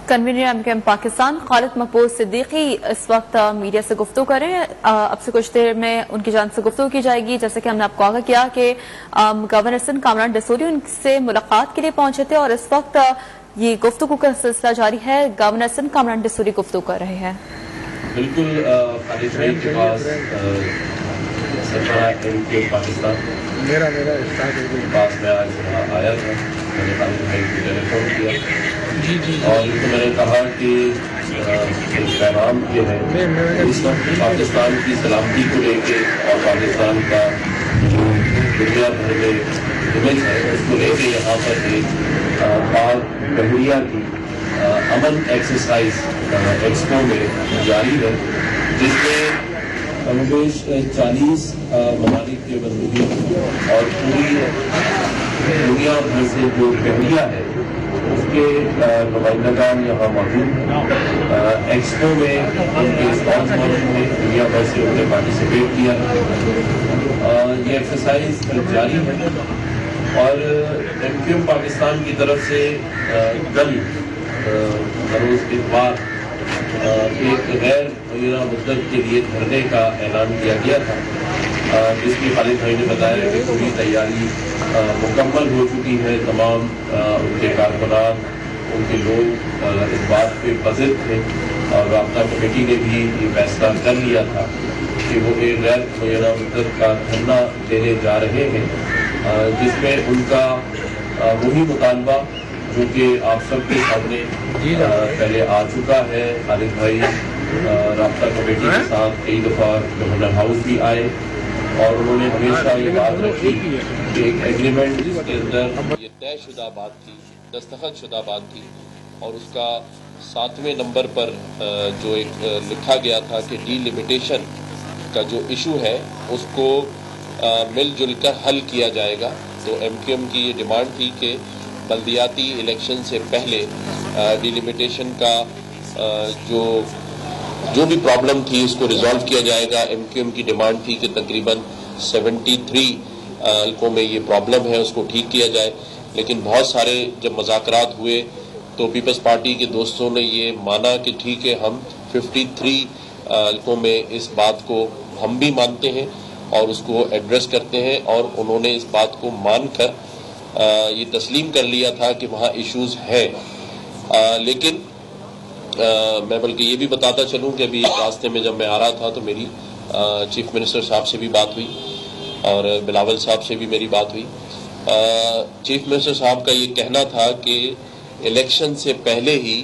Convener MKM Pakistan خالد محفوظ صدیقی اس وقت media سے گفتگو کر رہے ہیں. اب سے کچھ دیر میں ان کی جانب سے گفتگو کی جائے گی. جیسے کہ ہم نے آپ کو آگاہ کیا کہ گورنر سندھ کامران ڈسوری ان سے ملاقات کے لیے پہنچے تھے اور اس وقت یہ گفتگو کا سلسلہ جاری ہے. گورنر سندھ کامران ڈسوری گفتگو کر رہے ہیں. بالکل خالد بھائی کے پاس سربراہ MKM پاکستان پاس میں آج آیا تھا. میں نے خالد بھائی کو ٹیلی فون کیا اور ان کو میں نے کہا کہ پیغام یہ ہے اس وقت پاکستان کی سلامتی کو لے کے اور پاکستان کا جو دنیا بھر میں امیج ہے اس کو لے کے یہاں پر ایک پاک بحریہ کی امن ایکسرسائز ایکسپو میں جاری ہے جس میں کموبیش 40 ممالک کے بندوبی اور پوری دنیا بھر سے جو بحریہ ہے اس کے نمائندگان یہاں موجود ہیں. ایکسپو میں ان کے اسٹالز موجود ہیں. دنیا بھر سے انہوں نے پارٹیسپیٹ کیا. یہ ایکسرسائز جاری ہے اور MKM پاکستان کی طرف سے کل بروز اتوار ایک غیر معینہ مدت کے لیے دھرنے کا اعلان کیا گیا تھا جس کی خالد بھائی نے بتایا کہ پوری تیاری مکمل ہو چکی ہے. تمام ان کے کارکنان ان کے لوگ اس بات پہ بزد تھے اور رابطہ کمیٹی نے بھی یہ فیصلہ کر لیا تھا کہ وہ ایک غیر معینہ مدت کا دھرنا دینے جا رہے ہیں جس میں ان کا وہی مطالبہ جو کہ آپ سب کے سامنے پہلے آ چکا ہے. خالد بھائی رابطہ کمیٹی کے ساتھ کئی دفعہ گورنر ہاؤس بھی آئے اور انہوں نے ہمیشہ یہ بات رکھی کہ ایک ایگریمنٹ جس کے اندر یہ طے شدہ بات تھی, دستخط شدہ بات تھی اور اس کا 7ویں نمبر پر جو ایک لکھا گیا تھا کہ ڈی لمیٹیشن کا جو ایشو ہے اس کو مل جل کر حل کیا جائے گا. تو MKM کی یہ ڈیمانڈ تھی کہ بلدیاتی الیکشن سے پہلے ڈی لمیٹیشن کا جو بھی پرابلم تھی اس کو ریزالو کیا جائے گا. MKM کی ڈیمانڈ تھی کہ تقریباً 73 حلقوں میں یہ پرابلم ہے اس کو ٹھیک کیا جائے. لیکن بہت سارے جب مذاکرات ہوئے تو پیپلز پارٹی کے دوستوں نے یہ مانا کہ ٹھیک ہے ہم 53 حلقوں میں اس بات کو ہم بھی مانتے ہیں اور اس کو ایڈریس کرتے ہیں اور انہوں نے اس بات کو مان کر یہ تسلیم کر لیا تھا کہ وہاں ایشوز ہیں. لیکن میں بلکہ یہ بھی بتاتا چلوں کہ ابھی راستے میں جب میں آ رہا تھا تو میری چیف منسٹر صاحب سے بھی بات ہوئی اور بلاول صاحب سے بھی میری بات ہوئی. چیف منسٹر صاحب کا یہ کہنا تھا کہ الیکشن سے پہلے ہی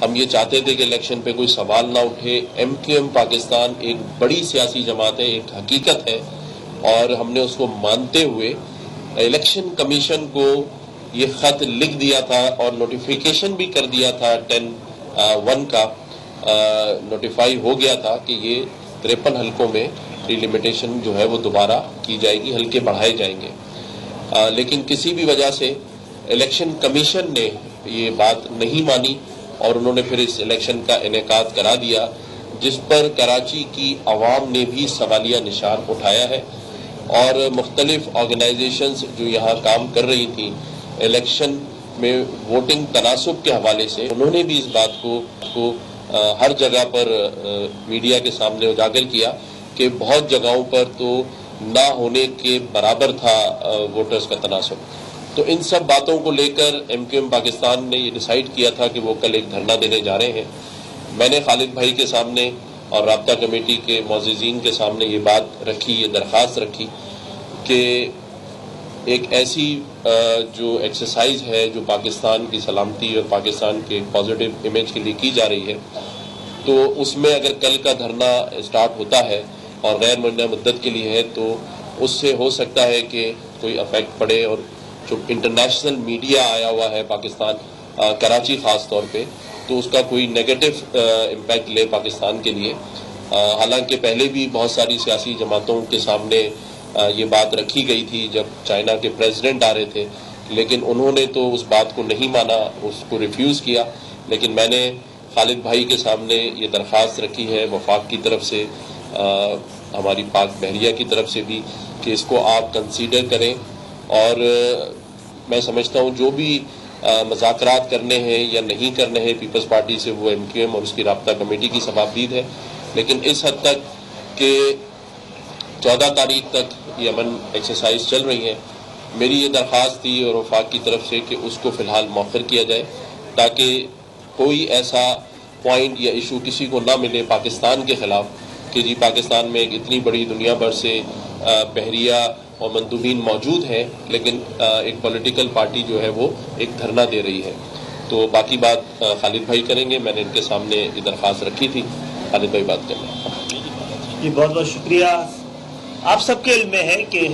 ہم یہ چاہتے تھے کہ الیکشن پہ کوئی سوال نہ اٹھے. MKM پاکستان ایک بڑی سیاسی جماعت ہے, ایک حقیقت ہے اور ہم نے اس کو مانتے ہوئے الیکشن کمیشن کو یہ خط لکھ دیا تھا اور نوٹیفیکیشن بھی کر دیا تھا 10/1 کا نوٹیفائی ہو گیا تھا کہ یہ 53 حلقوں میں ڈی لمیٹیشن جو ہے وہ دوبارہ کی جائے گی, حلقے بڑھائے جائیں گے. لیکن کسی بھی وجہ سے الیکشن کمیشن نے یہ بات نہیں مانی اور انہوں نے پھر اس الیکشن کا انعقاد کرا دیا جس پر کراچی کی عوام نے بھی سوالیہ نشان اٹھایا ہے اور مختلف آرگنائزیشنز جو یہاں کام کر رہی تھیں الیکشن میں ووٹنگ تناسب کے حوالے سے انہوں نے بھی اس بات کو ہر جگہ پر میڈیا کے سامنے اجاگر کیا کہ بہت جگہوں پر تو نہ ہونے کے برابر تھا ووٹرز کا تناسب. تو ان سب باتوں کو لے کر MKM پاکستان نے یہ ڈیسائیڈ کیا تھا کہ وہ کل ایک دھرنا دینے جا رہے ہیں. میں نے خالد بھائی کے سامنے اور رابطہ کمیٹی کے معززین کے سامنے یہ بات رکھی, یہ درخواست رکھی کہ ایک ایسی جو ایکسرسائز ہے جو پاکستان کی سلامتی اور پاکستان کے پازیٹیو امیج کے لیے کی جا رہی ہے تو اس میں اگر کل کا دھرنا اسٹارٹ ہوتا ہے اور غیر معینہ مدت کے لیے ہے تو اس سے ہو سکتا ہے کہ کوئی افیکٹ پڑے اور جو انٹرنیشنل میڈیا آیا ہوا ہے پاکستان کراچی خاص طور پہ تو اس کا کوئی نیگیٹو امپیکٹ لے پاکستان کے لیے. حالانکہ پہلے بھی بہت ساری سیاسی جماعتوں کے سامنے یہ بات رکھی گئی تھی جب چائنا کے پریزیڈنٹ آ رہے تھے لیکن انہوں نے تو اس بات کو نہیں مانا, اس کو ریفیوز کیا. لیکن میں نے خالد بھائی کے سامنے یہ درخواست رکھی ہے وفاق کی طرف سے, ہماری پاک بحریہ کی طرف سے بھی کہ اس کو آپ کنسیڈر کریں اور میں سمجھتا ہوں جو بھی مذاکرات کرنے ہیں یا نہیں کرنے ہیں پیپلز پارٹی سے، وہ MQM اور اس کی رابطہ کمیٹی کی شفافیت ہے، لیکن اس حد تک کہ 14 تاریخ تک یہ امن ایکسرسائز چل رہی ہے، میری یہ درخواست تھی اور وفاق کی طرف سے کہ اس کو فی الحال مؤخر کیا جائے تاکہ کوئی ایسا پوائنٹ یا ایشو کسی کو نہ ملے پاکستان کے خلاف کہ جی پاکستان میں ایک اتنی بڑی دنیا بھر سے بحریہ اور مندوبین موجود ہیں، لیکن ایک پولیٹیکل پارٹی جو ہے وہ ایک دھرنا دے رہی ہے۔ تو باقی بات خالد بھائی کریں گے، میں نے ان کے سامنے یہ درخواست رکھی تھی، خالد بھائی بات کریں۔ جی بہت بہت شکریہ۔ آپ سب کے علم میں ہے کہ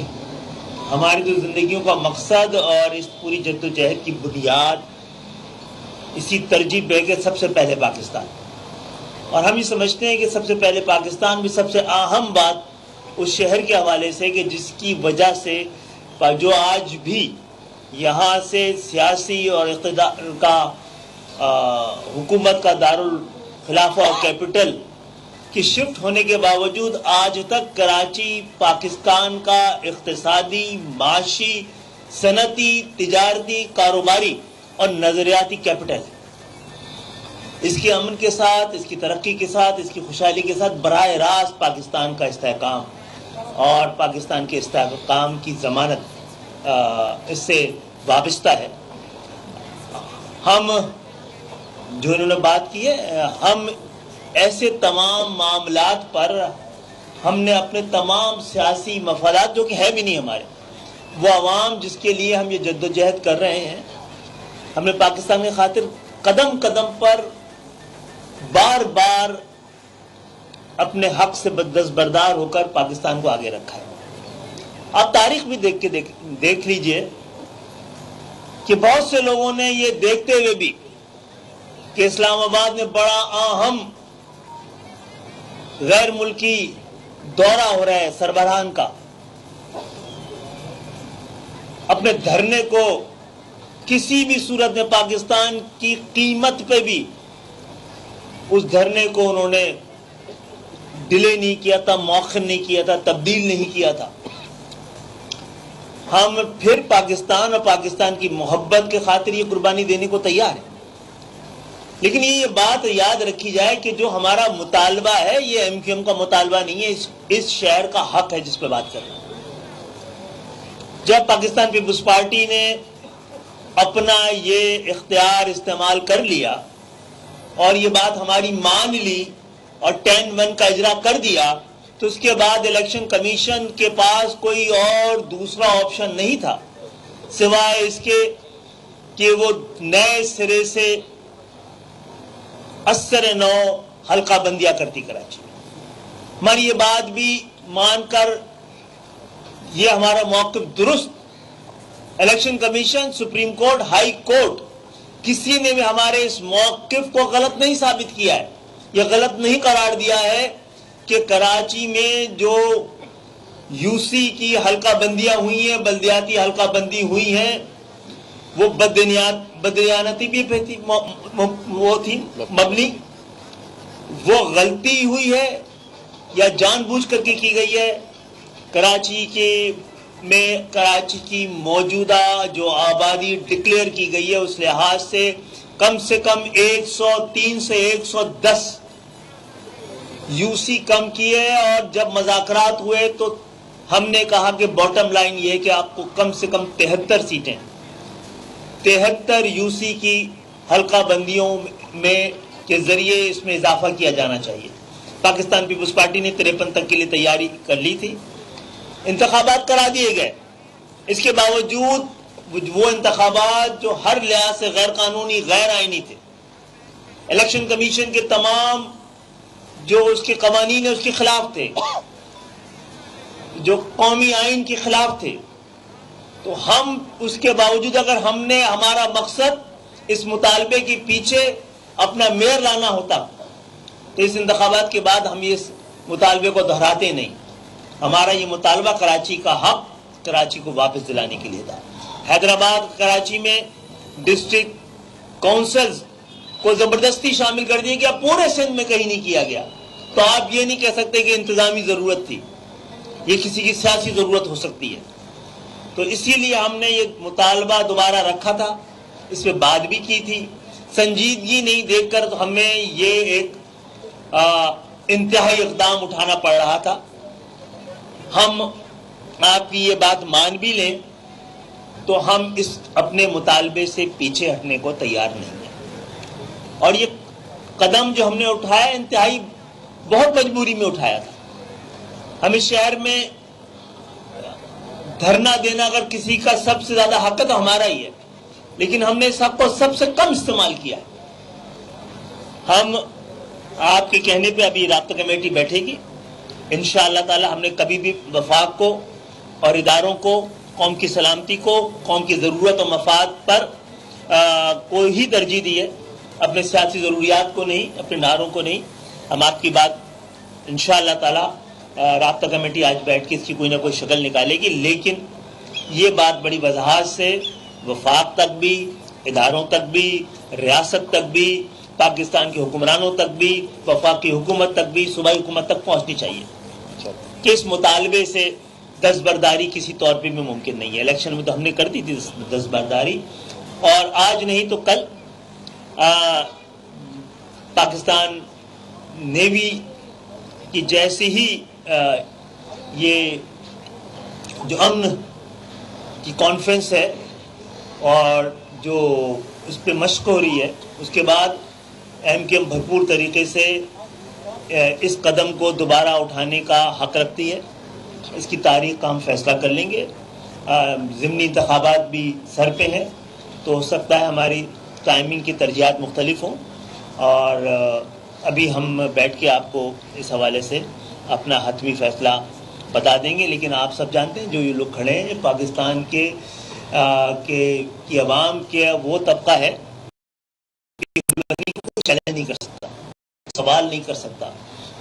ہماری جو زندگیوں کا مقصد اور اس پوری جدوجہد کی بنیاد اسی ترجیح ہے کہ سب سے پہلے پاکستان، اور ہم یہ سمجھتے ہیں کہ سب سے پہلے پاکستان بھی سب سے اہم بات اس شہر کے حوالے سے کہ جس کی وجہ سے جو آج بھی یہاں سے سیاسی اور اقتدار کا حکومت کا دارالخلافہ اور کیپٹل کی شفٹ ہونے کے باوجود آج تک کراچی پاکستان کا اقتصادی، معاشی، صنعتی، تجارتی، کاروباری اور نظریاتی کیپٹل ہے۔ اس کے امن کے ساتھ، اس کی ترقی کے ساتھ، اس کی خوشحالی کے ساتھ براہ راست پاکستان کا استحکام اور پاکستان کے استحکام کی ضمانت اس سے وابستہ ہے۔ ہم جو انہوں نے بات کی ہے، ہم ایسے تمام معاملات پر ہم نے اپنے تمام سیاسی مفادات جو کہ ہے بھی نہیں ہمارے، وہ عوام جس کے لیے ہم یہ جدوجہد کر رہے ہیں، ہم نے پاکستان کی خاطر قدم قدم پر بار بار اپنے حق سے دستبردار ہو کر پاکستان کو آگے رکھا ہے۔ آپ تاریخ بھی دیکھ لیجئے کہ بہت سے لوگوں نے یہ دیکھتے ہوئے بھی کہ اسلام آباد میں بڑا اہم غیر ملکی دورہ ہو رہا ہے سربراہان کا، اپنے دھرنے کو کسی بھی صورت میں پاکستان کی قیمت پہ بھی اس دھرنے کو انہوں نے ڈیلے نہیں کیا تھا، مؤخر نہیں کیا تھا، تبدیل نہیں کیا تھا۔ ہم پھر پاکستان اور پاکستان کی محبت کے خاطر یہ قربانی دینے کو تیار ہیں، لیکن یہ بات یاد رکھی جائے کہ جو ہمارا مطالبہ ہے یہ MQM کا مطالبہ نہیں ہے، اس شہر کا حق ہے جس پہ بات کر رہے ہیں۔ جب پاکستان پیپلز پارٹی نے اپنا یہ اختیار استعمال کر لیا اور یہ بات ہماری مان لی اور 10-1 کا اجرا کر دیا، تو اس کے بعد الیکشن کمیشن کے پاس کوئی اور دوسرا آپشن نہیں تھا سوائے اس کے کہ وہ نئے سرے سے اثر نو حلقہ بندیاں کرتی کراچی میں۔ ہماری یہ بات بھی مان کر یہ ہمارا موقف درست، election commission, supreme court, high court کسی نے بھی ہمارے اس موقف کو غلط نہیں ثابت کیا ہے، یہ غلط نہیں قرار دیا ہے کہ کراچی میں جو UC کی حلقہ بندیاں ہوئی ہیں، بلدیاتی حلقہ بندی ہوئی ہیں، وہ بددیانتی بھی وہ تھی مبنی، وہ غلطی ہوئی ہے یا جان بوجھ کر کے کی گئی ہے۔ کراچی کی موجودہ جو آبادی ڈکلیئر کی گئی ہے اس لحاظ سے کم 103 سے 110 UC کم کیے، اور جب مذاکرات ہوئے تو ہم نے کہا کہ باٹم لائن یہ ہے کہ آپ کو کم سے کم 73 سیٹیں 73 UC کی حلقہ بندیوں میں کے ذریعے اس میں اضافہ کیا جانا چاہیے۔ پاکستان پیپلز پارٹی نے 53 تک کے لیے تیاری کر لی تھی، انتخابات کرا دیے گئے، اس کے باوجود وہ انتخابات جو ہر لحاظ سے غیر قانونی، غیر آئینی تھے، الیکشن کمیشن کے تمام جو اس کے قوانین ہیں اس کے خلاف تھے، جو قومی آئین کے خلاف تھے، تو ہم اس کے باوجود اگر ہم نے ہمارا مقصد اس مطالبے کے پیچھے اپنا میئر لانا ہوتا تو اس انتخابات کے بعد ہم اس مطالبے کو دہراتے نہیں۔ ہمارا یہ مطالبہ کراچی کا حق کراچی کو واپس دلانے کے لیے تھا۔ حیدرآباد کراچی میں ڈسٹرکٹ کونسلز کو زبردستی شامل کر دیا گیا، پورے سندھ میں کہیں نہیں کیا گیا، تو آپ یہ نہیں کہہ سکتے کہ انتظامی ضرورت تھی، یہ کسی کی سیاسی ضرورت ہو سکتی ہے۔ تو اسی لیے ہم نے یہ مطالبہ دوبارہ رکھا تھا اس پہ بات بھی کی تھی. سنجیدگی نہیں دیکھ کر تو ہمیں یہ ایک انتہائی اقدام اٹھانا پڑ رہا تھا. ہم آپ کی یہ بات مان بھی لیں تو ہم اس اپنے مطالبے سے پیچھے ہٹنے کو تیار نہیں ہیں. اور یہ قدم جو ہم نے اٹھایا انتہائی بہت مجبوری میں اٹھایا تھا. ہم اس شہر میں دھرنا دینا اگر کسی کا سب سے زیادہ حق ہے تو ہمارا ہی ہے، لیکن ہم نے اس حق کو سب سے کم استعمال کیا. ہم آپ کے کہنے پہ ابھی رابطہ کمیٹی بیٹھے گی انشاءاللہ تعالی. ہم نے کبھی بھی وفاق کو اور اداروں کو، قوم کی سلامتی کو، قوم کی ضرورت و مفاد پر کوئی ہی ترجیح دی ہے، اپنے سیاسی ضروریات کو نہیں، اپنے نعروں کو نہیں. ہم آپ کی بات انشاءاللہ تعالی رابطہ کمیٹی آج بیٹھ کے اس کی کوئی نہ کوئی شکل نکالے گی، لیکن یہ بات بڑی وضاحت سے وفاق تک بھی، اداروں تک بھی، ریاست تک بھی، پاکستان کے حکمرانوں تک بھی، وفاق کی حکومت تک بھی، صوبائی حکومت تک پہنچنی چاہیے کہ اس مطالبے سے دستبرداری کسی طور پہ بھی ممکن نہیں ہے. الیکشن میں تو ہم نے کر دی تھی دستبرداری، اور آج نہیں تو کل پاکستان نیوی کی جیسے ہی یہ جو امن کی کانفرنس ہے اور جو اس پہ مشق ہو رہی ہے، اس کے بعد ایم کیو ایم بھرپور طریقے سے اس قدم کو دوبارہ اٹھانے کا حق رکھتی ہے. اس کی تاریخ کا ہم فیصلہ کر لیں گے. ضمنی انتخابات بھی سر پہ ہیں تو ہو سکتا ہے ہماری ٹائمنگ کی ترجیحات مختلف ہوں، اور ابھی ہم بیٹھ کے آپ کو اس حوالے سے اپنا حتمی فیصلہ بتا دیں گے. لیکن آپ سب جانتے ہیں جو یہ لوگ کھڑے ہیں پاکستان کی عوام کے وہ طبقہ ہے چیلنج نہیں کر سکتا، سوال نہیں کر سکتا.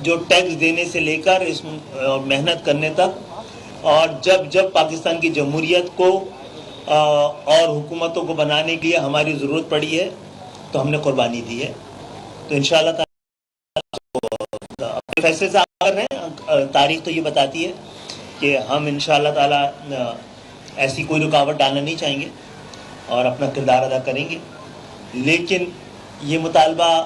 جو ٹیکس دینے سے لے کر اس محنت کرنے تک، اور جب پاکستان کی جمہوریت کو اور حکومتوں کو بنانے کے لیے ہماری ضرورت پڑی ہے تو ہم نے قربانی دی ہے. تو انشاءاللہ تعالی اپنے فیصلے سے آگے رہیں. تاریخ تو یہ بتاتی ہے کہ ہم انشاءاللہ تعالی ایسی کوئی رکاوٹ ڈالنا نہیں چاہیں گے اور اپنا کردار ادا کریں گے. لیکن یہ مطالبہ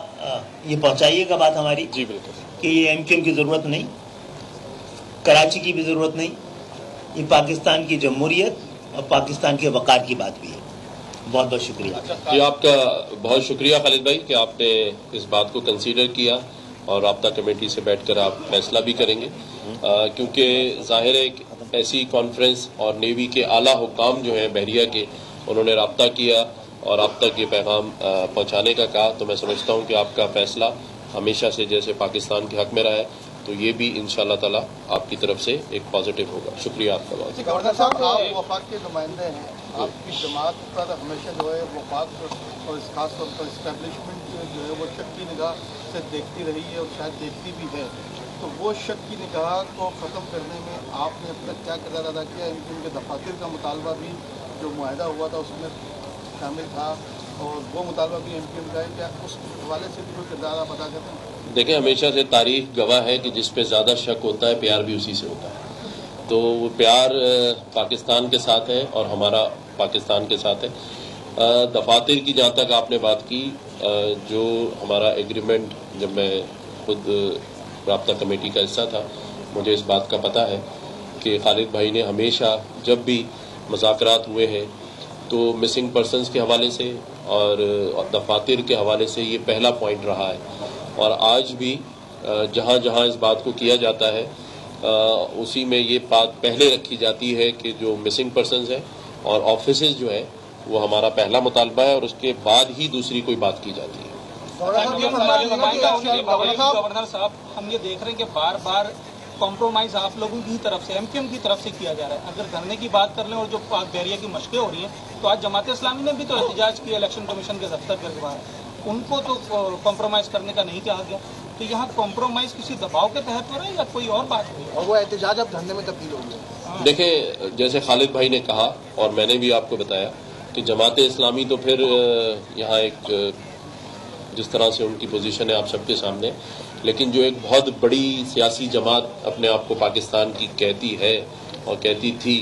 یہ پہنچائیے گا بات ہماری جی بالکل کہ یہ ایم کیو ایم کی ضرورت نہیں، کراچی کی بھی ضرورت نہیں، یہ پاکستان کی جمہوریت اور پاکستان کے وقار کی بات بھی ہے. بہت بہت شکریہ. جی آپ کا بہت شکریہ خالد بھائی کہ آپ نے اس بات کو کنسیڈر کیا اور رابطہ کمیٹی سے بیٹھ کر آپ فیصلہ بھی کریں گے، کیونکہ ظاہر ہے کہ ایسی کانفرنس اور نیوی کے اعلیٰ حکام جو ہیں بحریہ کے، انہوں نے رابطہ کیا اور آپ تک یہ پیغام پہنچانے کا کہا. تو میں سمجھتا ہوں کہ آپ کا فیصلہ ہمیشہ سے جیسے پاکستان کے حق میں رہا ہے تو یہ بھی انشاءاللہ تعالی آپ کی طرف سے ایک پازیٹیو ہوگا. شکریہ آپ کا بہت. گورنر صاحب آپ وفاق کے نمائندے ہیں، آپ کی جماعت پر ہمیشہ جو ہے وفاق اور خاص طور پر اسٹیبلشمنٹ جو ہے وہ شک کی نگاہ سے دیکھتی رہی ہے اور شاید دیکھتی بھی ہے. تو وہ شک کی نگاہ کو ختم کرنے میں آپ نے اب تک کیا کردار ادا کیا؟ ان کے دفاتر کا مطالبہ بھی جو معاہدہ ہوا تھا اس میں شامل تھا اور وہ مطالبہ بھی ایم کیو ایم کا ہے، کیا اس حوالے سے بھی کوئی کردار آپ ادا کرتے ہیں؟ دیکھیں ہمیشہ سے تاریخ گواہ ہے کہ جس پہ زیادہ شک ہوتا ہے پیار بھی اسی سے ہوتا ہے. تو وہ پیار پاکستان کے ساتھ ہے اور ہمارا پاکستان کے ساتھ ہے. دفاتر کی جہاں تک آپ نے بات کی، جو ہمارا ایگریمنٹ، جب میں خود رابطہ کمیٹی کا حصہ تھا مجھے اس بات کا پتہ ہے کہ خالد بھائی نے ہمیشہ جب بھی مذاکرات ہوئے ہیں تو مسنگ پرسنز کے حوالے سے اور دفاتر کے حوالے سے یہ پہلا پوائنٹ رہا ہے. اور آج بھی جہاں جہاں اس بات کو کیا جاتا ہے اسی میں یہ بات پہلے رکھی جاتی ہے کہ جو مسنگ پرسنز ہیں اور آفیسز جو ہیں وہ ہمارا پہلا مطالبہ ہے اور اس کے بعد ہی دوسری کوئی بات کی جاتی ہے. گورنر صاحب ہم یہ دیکھ رہے ہیں کہ بار بار کمپرومائز آپ لوگوں کی طرف سے، ایم کیو ایم کی طرف سے کیا جا رہا ہے. اگر دھرنے کی بات کر لیں اور جو بحریہ کی مشقیں ہو رہی ہیں تو آج جماعت اسلامی نے بھی تو احتجاج کیا الیکشن کمیشن کے دفتر کے باہر، ان کو تو کمپرومائز کرنے کا نہیں کہا گیا. تو یہاں کمپرومائز کسی دباؤ کے تحت ہو رہا ہے یا کوئی اور بات ہے؟ اور وہ احتجاج اب دھرنے میں تبدیل ہو گیا. دیکھیں جیسے خالد بھائی نے کہا اور میں نے بھی آپ کو بتایا کہ جماعت اسلامی تو پھر یہاں ایک جس طرح سے ان کی پوزیشن ہے آپ سب کے سامنے، لیکن جو ایک بہت بڑی سیاسی جماعت اپنے آپ کو پاکستان کی کہتی ہے اور کہتی تھی